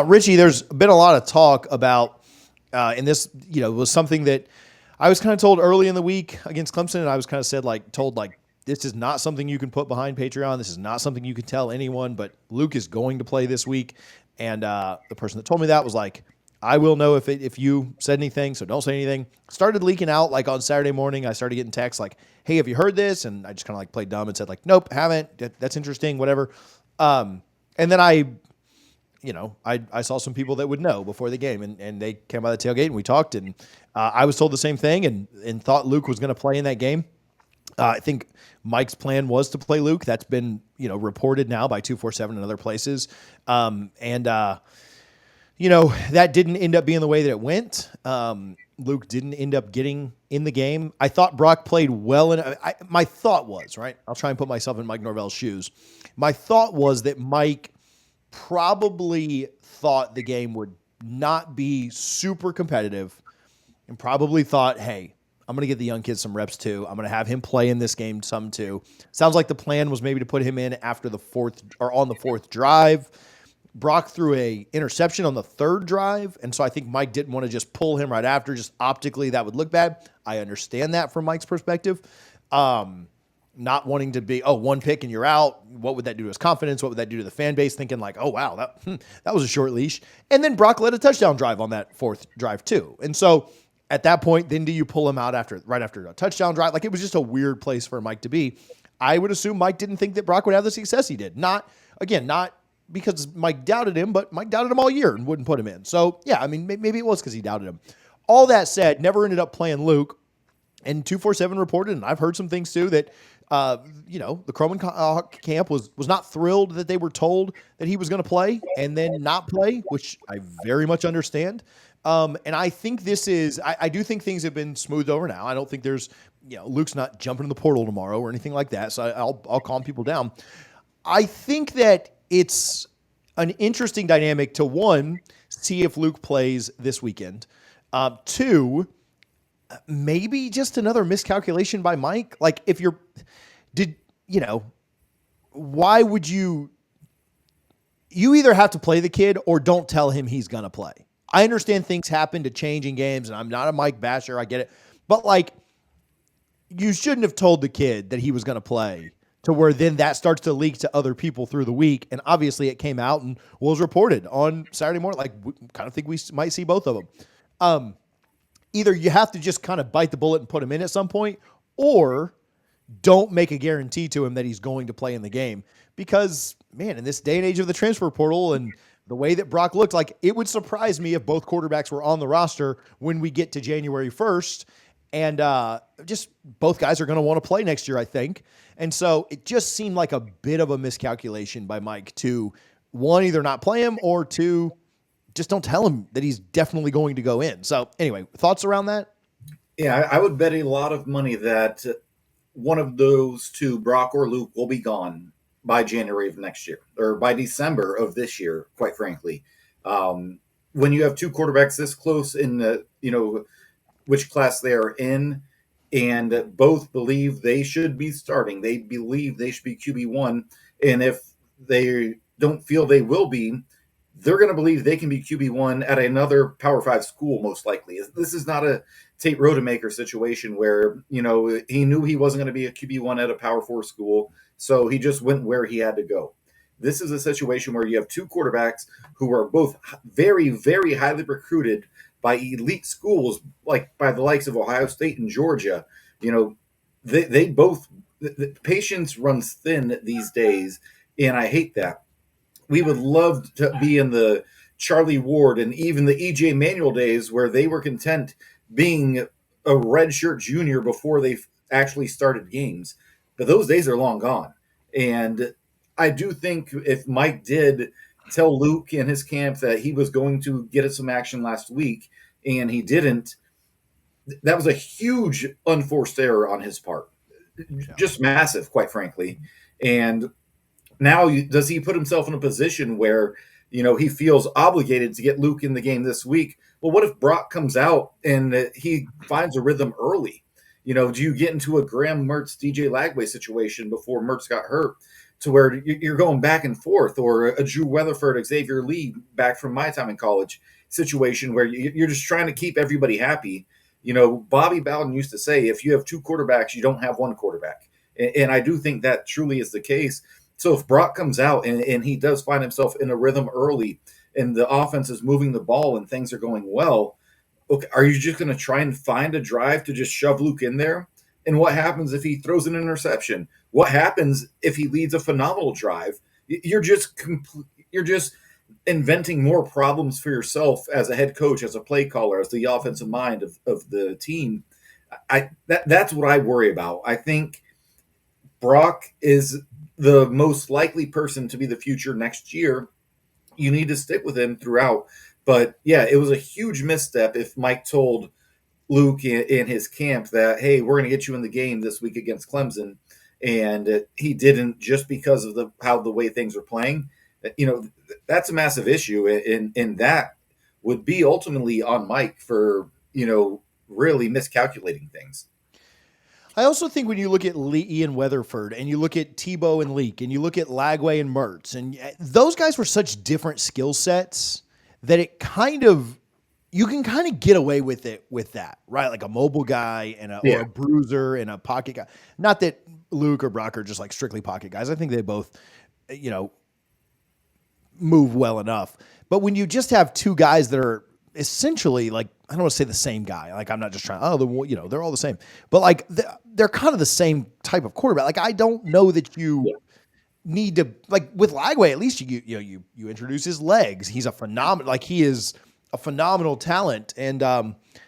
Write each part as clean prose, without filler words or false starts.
Richie, there's been a lot of talk about, and this, was something that I was kind of told early in the week against Clemson, and I was kind of told this is not something you can put behind Patreon. This is not something you can tell anyone, but Luke is going to play this week. And the person that told me that was like, I will know if you said anything, so don't say anything. Started leaking out like on Saturday morning. I started getting texts like, hey, have you heard this? And I just kind of like played dumb and said like, nope, haven't. That's interesting, whatever. And then I saw some people that would know before the game, and they came by the tailgate and we talked, and I was told the same thing, and thought Luke was going to play in that game. I think Mike's plan was to play Luke. That's been reported now by 247 and other places, and that didn't end up being the way that it went. Luke didn't end up getting in the game. I thought Brock played well, and my thought was right. I'll try and put myself in Mike Norvell's shoes. My thought was that Mike probably thought the game would not be super competitive and probably thought, hey, I'm going to get the young kid some reps too. I'm going to have him play in this game some too. Sounds like the plan was maybe to put him in after the fourth or on the fourth drive. Brock threw a interception on the third drive, and so I think Mike didn't want to just pull him right after. Just optically, that would look bad. I understand that from Mike's perspective. Not wanting to be, one pick and you're out. What would that do to his confidence? What would that do to the fan base? Thinking like, oh, wow, that was a short leash. And then Brock led a touchdown drive on that fourth drive too. And so at that point, then do you pull him out right after a touchdown drive? Like it was just a weird place for Mike to be. I would assume Mike didn't think that Brock would have the success he did. Not because Mike doubted him, but Mike doubted him all year and wouldn't put him in. So yeah, I mean, maybe it was because he doubted him. All that said, never ended up playing Luke. And 247 reported, and I've heard some things too, that the Kromenhoek camp was not thrilled that they were told that he was going to play and then not play, which I very much understand. And I think I do think things have been smoothed over now. I don't think there's, Luke's not jumping in the portal tomorrow or anything like that. So I'll calm people down. I think that it's an interesting dynamic to, one, see if Luke plays this weekend. Two, maybe just another miscalculation by Mike. Like why would you either have to play the kid or don't tell him he's going to play. I understand things happen to change in games, and I'm not a Mike basher. I get it. But like, you shouldn't have told the kid that he was going to play to where then that starts to leak to other people through the week. And obviously it came out and was reported on Saturday morning. Like, we kind of think we might see both of them. Either you have to just kind of bite the bullet and put him in at some point, or don't make a guarantee to him that he's going to play in the game. Because, man, in this day and age of the transfer portal and the way that Brock looked, like, it would surprise me if both quarterbacks were on the roster when we get to January 1st. And just both guys are going to want to play next year, I think. And so it just seemed like a bit of a miscalculation by Mike to, one, either not play him, or two, just don't tell him that he's definitely going to go in. So anyway, thoughts around that? Yeah, I would bet a lot of money that one of those two, Brock or Luke, will be gone by January of next year or by December of this year, quite frankly. When you have two quarterbacks this close in which class they are in, and both believe they should be starting, they believe they should be QB1, and if they don't feel they will be, they're going to believe they can be QB1 at another Power 5 school, most likely. This is not a Tate Rodemaker situation where, he knew he wasn't going to be a QB1 at a Power 4 school, so he just went where he had to go. This is a situation where you have two quarterbacks who are both very, very highly recruited by elite schools, like by the likes of Ohio State and Georgia. They both, the patience runs thin these days, and I hate that. We would love to be in the Charlie Ward and even the EJ Manuel days where they were content being a redshirt junior before they actually started games. But those days are long gone. And I do think if Mike did tell Luke in his camp that he was going to get some action last week and he didn't, that was a huge unforced error on his part. Yeah. Just massive, quite frankly. And now does he put himself in a position where he feels obligated to get Luke in the game this week? Well, what if Brock comes out and he finds a rhythm early? Do you get into a Graham Mertz DJ Lagway situation before Mertz got hurt to where you're going back and forth, or a Drew Weatherford, Xavier Lee back from my time in college situation where you're just trying to keep everybody happy. Bobby Bowden used to say, if you have two quarterbacks, you don't have one quarterback. And I do think that truly is the case. So if Brock comes out and he does find himself in a rhythm early and the offense is moving the ball and things are going well, okay, are you just going to try and find a drive to just shove Luke in there? And what happens if he throws an interception? What happens if he leads a phenomenal drive? You're just inventing more problems for yourself as a head coach, as a play caller, as the offensive mind of the team. That's what I worry about. I think Brock is the most likely person to be the future next year. You need to stick with him throughout. But yeah, it was a huge misstep if Mike told Luke in his camp that, hey, we're going to get you in the game this week against Clemson, and he didn't, just because of the way things are playing. That's a massive issue, and that would be ultimately on Mike for really miscalculating things. I also think when you look at Ian Weatherford and you look at Tebow and Leak and you look at Lagway and Mertz, and those guys were such different skill sets that you can kind of get away with it with that, right? Like a mobile guy or a bruiser and a pocket guy. Not that Luke or Brock are just like strictly pocket guys. I think they both, move well enough. But when you just have two guys that are essentially like, I don't want to say the same guy. Like I'm not just trying, they're all the same. But like they're kind of the same type of quarterback. Like I don't know that you need to, like with Lagway, at least you introduce his legs. He's a phenomenal, like he is a phenomenal talent. And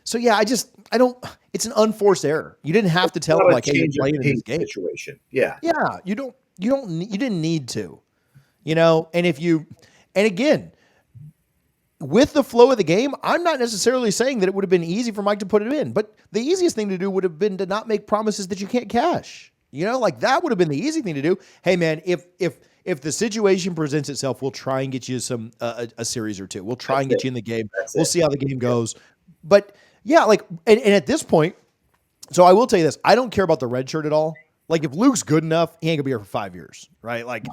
so yeah, I don't, it's an unforced error. You didn't have to tell him like, hey, you're playing in this game situation. Yeah. Yeah. You didn't need to, and again, with the flow of the game, I'm not necessarily saying that it would have been easy for Mike to put it in, but the easiest thing to do would have been to not make promises that you can't cash. Like that would have been the easy thing to do. Hey man, if the situation presents itself, we'll try and get you some a series or two. We'll try and get you in the game. We'll see how the game goes. But yeah, like and at this point, so I will tell you this: I don't care about the red shirt at all. Like if Luke's good enough, he ain't gonna be here for 5 years, right? Like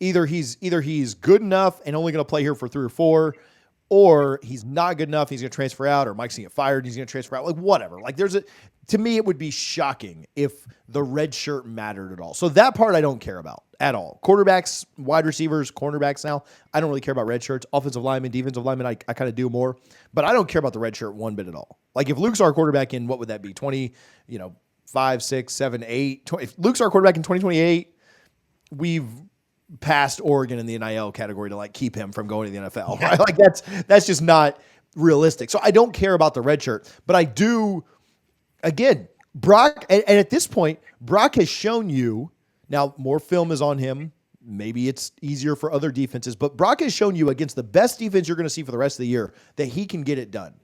either he's good enough and only gonna play here for 3 or 4, or he's not good enough, he's gonna transfer out, or Mike's gonna get fired, he's gonna transfer out. Like whatever. Like to me, it would be shocking if the red shirt mattered at all. So that part I don't care about at all. Quarterbacks, wide receivers, cornerbacks now, I don't really care about red shirts. Offensive linemen, defensive linemen, I kind of do more. But I don't care about the red shirt one bit at all. Like if Luke's our quarterback in, what would that be? 5, 6, 7, 8. 20, if Luke's our quarterback in 2028, we've passed Oregon in the NIL category to like keep him from going to the NFL. Right? Like that's just not realistic. So I don't care about the red shirt, but I do. Again, Brock, and at this point, Brock has shown you, now more film is on him. Maybe it's easier for other defenses, but Brock has shown you against the best defense you're going to see for the rest of the year that he can get it done.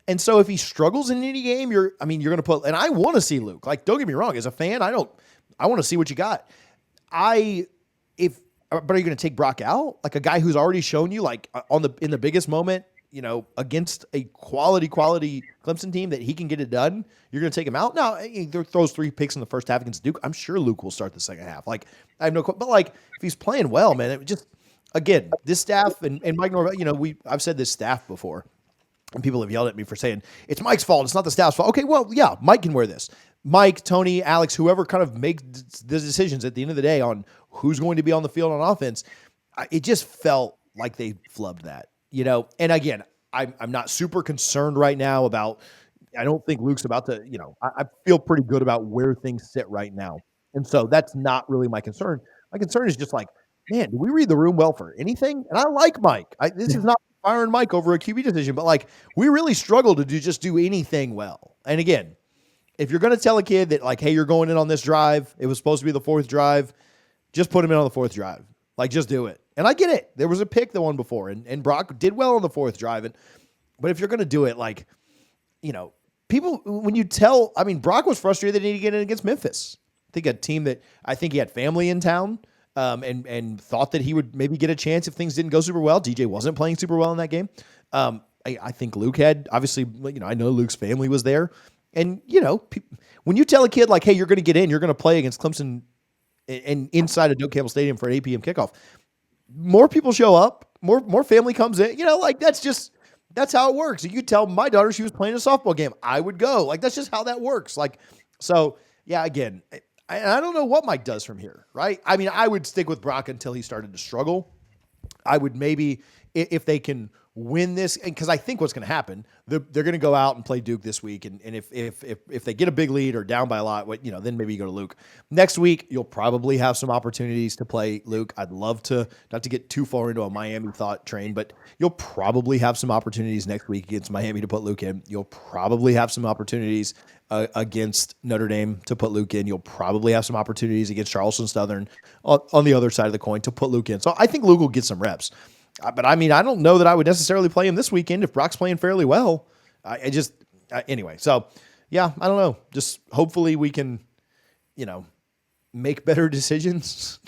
And so if he struggles in any game, you're going to put, and I want to see Luke. Like, don't get me wrong, as a fan, I want to see what you got. But are you going to take Brock out? Like a guy who's already shown you, like in the biggest moment, against a quality Clemson team that he can get it done, you're going to take him out? No, he throws 3 picks in the first half against Duke. I'm sure Luke will start the second half. Like, I have no, but like if he's playing well, man, it just, again, this staff and Mike Norvell, I've said this staff before, and people have yelled at me for saying it's Mike's fault. It's not the staff's fault. Okay, well, yeah, Mike can wear this. Mike, Tony, Alex, whoever kind of makes the decisions at the end of the day on who's going to be on the field on offense, it just felt like they flubbed that. And again, I'm not super concerned right now about, I don't think Luke's about to, I feel pretty good about where things sit right now. And so that's not really my concern. My concern is just like, man, do we read the room well for anything? And I like Mike. This is not firing Mike over a QB decision, but like we really struggle to just do anything well. And again, if you're going to tell a kid that like, hey, you're going in on this drive, it was supposed to be the 4th drive, just put him in on the 4th drive. Like, just do it. And I get it. There was a pick the one before, and Brock did well on the 4th drive. But if you're going to do it, like, people, when you tell, Brock was frustrated that he didn't get in against Memphis. I think a team that I think he had family in town and thought that he would maybe get a chance if things didn't go super well. DJ wasn't playing super well in that game. I think Luke had, obviously, I know Luke's family was there. And, when you tell a kid, like, hey, you're going to get in, you're going to play against Clemson and inside of Doak Campbell Stadium for an 8 p.m. kickoff, more people show up, more family comes in. Like that's how it works. You could tell my daughter she was playing a softball game, I would go. Like that's just how that works. Like so, yeah. Again, I don't know what Mike does from here, right? I mean, I would stick with Brock until he started to struggle. I would maybe if they can win this, because I think what's going to happen, they're going to go out and play Duke this week, and if they get a big lead or down by a lot, then maybe you go to Luke. Next week, you'll probably have some opportunities to play Luke. I'd love to not to get too far into a Miami thought train, but you'll probably have some opportunities next week against Miami to put Luke in. You'll probably have some opportunities against Notre Dame to put Luke in. You'll probably have some opportunities against Charleston Southern on the other side of the coin to put Luke in. So I think Luke will get some reps. But I mean, I don't know that I would necessarily play him this weekend if Brock's playing fairly well. Anyway. So yeah, I don't know. Just hopefully we can, make better decisions,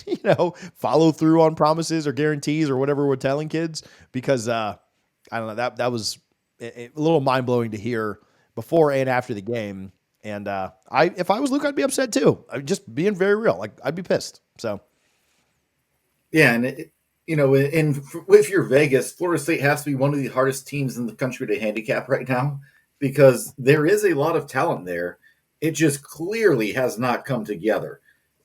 follow through on promises or guarantees or whatever we're telling kids, because I don't know, that was a little mind blowing to hear before and after the game. And if I was Luke, I'd be upset too. I'm just being very real. Like I'd be pissed. So Yeah, and if you're Vegas, Florida State has to be one of the hardest teams in the country to handicap right now because there is a lot of talent there. It just clearly has not come together.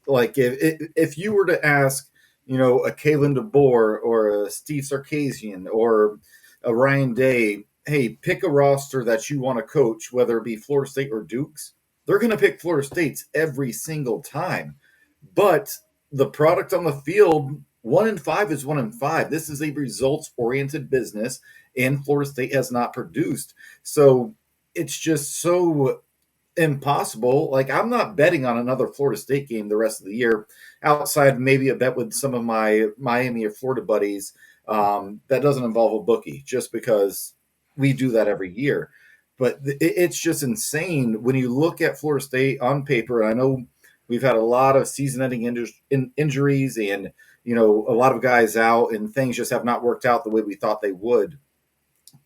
Like if you were to ask, a Kalen DeBoer or a Steve Sarkisian or a Ryan Day, hey, pick a roster that you want to coach, whether it be Florida State or Duke's, they're going to pick Florida State's every single time. But the product on the field, 1-5 is 1-5. This is a results oriented business, and Florida State has not produced. So it's just so impossible. Like I'm not betting on another Florida State game the rest of the year, outside maybe a bet with some of my Miami or Florida buddies that doesn't involve a bookie, just because we do that every year. But it's just insane when you look at Florida State on paper. And I know we've had a lot of season-ending injuries, and a lot of guys out, and things just have not worked out the way we thought they would.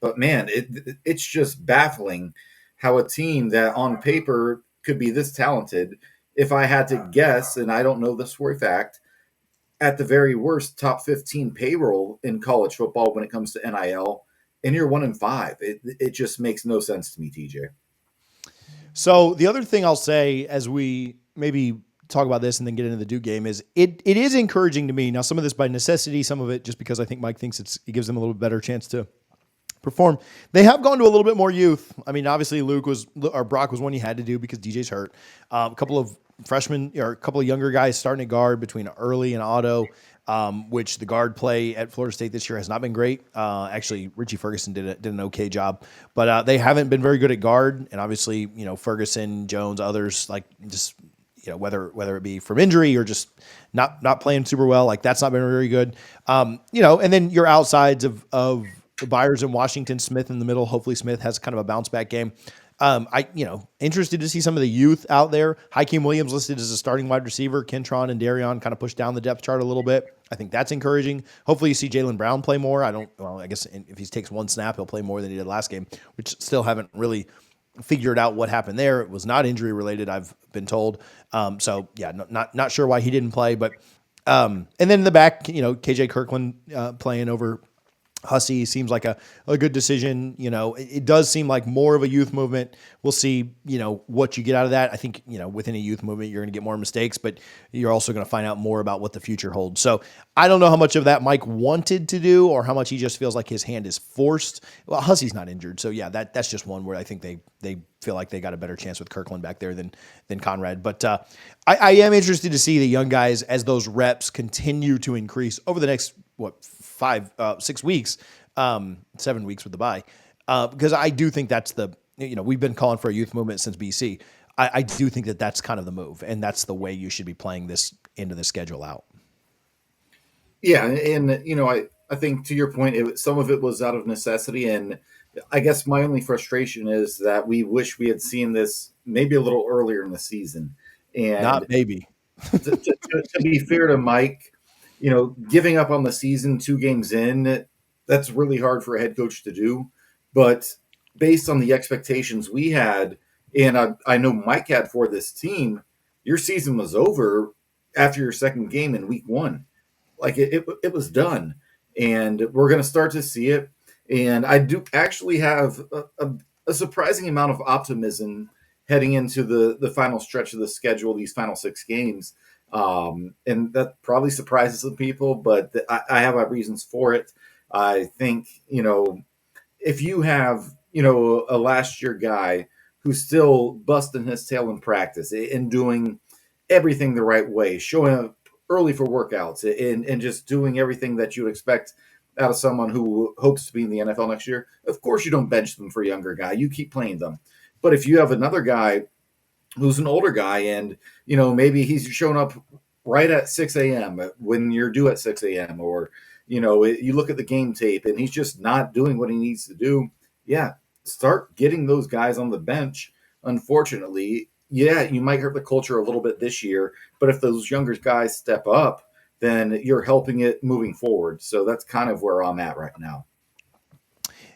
But man, it's just baffling how a team that on paper could be this talented, if I had to guess, and I don't know this for a fact, at the very worst, top 15 payroll in college football when it comes to NIL, and you're 1-5. It just makes no sense to me, TJ. So the other thing I'll say as we maybe talk about this and then get into the Duke game is it is encouraging to me. Now, some of this by necessity, some of it just because I think Mike thinks it gives them a little bit better chance to perform. They have gone to a little bit more youth. I mean, obviously Brock was one you had to do because DJ's hurt. A couple of freshmen or a couple of younger guys starting at guard between Early and Otto, which the guard play at Florida State this year has not been great. Actually, Richie Ferguson did an okay job, but they haven't been very good at guard. And obviously, Ferguson, Jones, others just whether it be from injury or just not playing super well, like that's not been very good. And then your outsides of Byers and Washington, Smith in the middle. Hopefully Smith has kind of a bounce back game. Interested to see some of the youth out there. Hakeem Williams listed as a starting wide receiver. Kentron and Darion kind of pushed down the depth chart a little bit. I think that's encouraging. Hopefully you see Jaylen Brown play more. I guess if he takes one snap, he'll play more than he did last game, which still haven't really figured out what happened there. It was not injury related, I've been told. So yeah, not sure why he didn't play, but and then in the back, KJ Kirkland playing over Hussey seems like a good decision. It does seem like more of a youth movement. We'll see, what you get out of that. I think, within a youth movement, you're going to get more mistakes, but you're also going to find out more about what the future holds. So I don't know how much of that Mike wanted to do or how much he just feels like his hand is forced. Well, Hussey's not injured. So yeah, that's just one where I think they feel like they got a better chance with Kirkland back there than Conrad. But I am interested to see the young guys as those reps continue to increase over the next, 6 weeks, 7 weeks with the bye. Because I do think that's we've been calling for a youth movement since BC. I do think that's kind of the move, and that's the way you should be playing this into the schedule out. Yeah, and I think to your point, some of it was out of necessity, and I guess my only frustration is that we wish we had seen this maybe a little earlier in the season. And not maybe. to be fair to Mike, giving up on the season 2 games in, that's really hard for a head coach to do. But based on the expectations we had, and I know Mike had for this team, your season was over after your second game in week one. Like it was done, and we're going to start to see it. And I do actually have a surprising amount of optimism heading into the final stretch of the schedule, these final 6 games. And that probably surprises some people, but I have my reasons for it. I think, if you have, a last year guy who's still busting his tail in practice and doing everything the right way, showing up early for workouts and just doing everything that you would expect out of someone who hopes to be in the NFL next year, of course you don't bench them for a younger guy. You keep playing them. But if you have another guy who's an older guy and, maybe he's showing up right at 6 a.m. when you're due at 6 a.m. or, you look at the game tape and he's just not doing what he needs to do. Yeah, start getting those guys on the bench. Unfortunately, yeah, you might hurt the culture a little bit this year, but if those younger guys step up, then you're helping it moving forward. So that's kind of where I'm at right now.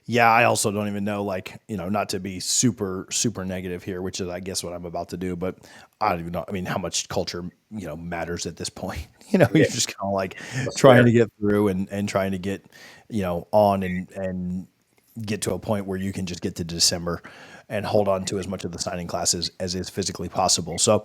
Yeah, I also don't even know, like, not to be super, super negative here, which is, I guess, what I'm about to do, but I don't even know. I mean, how much culture, matters at this point. You're Yeah, just kind of like that's trying to fair. get through and trying to get, on and get to a point where you can just get to December and hold on to as much of the signing classes as is physically possible. So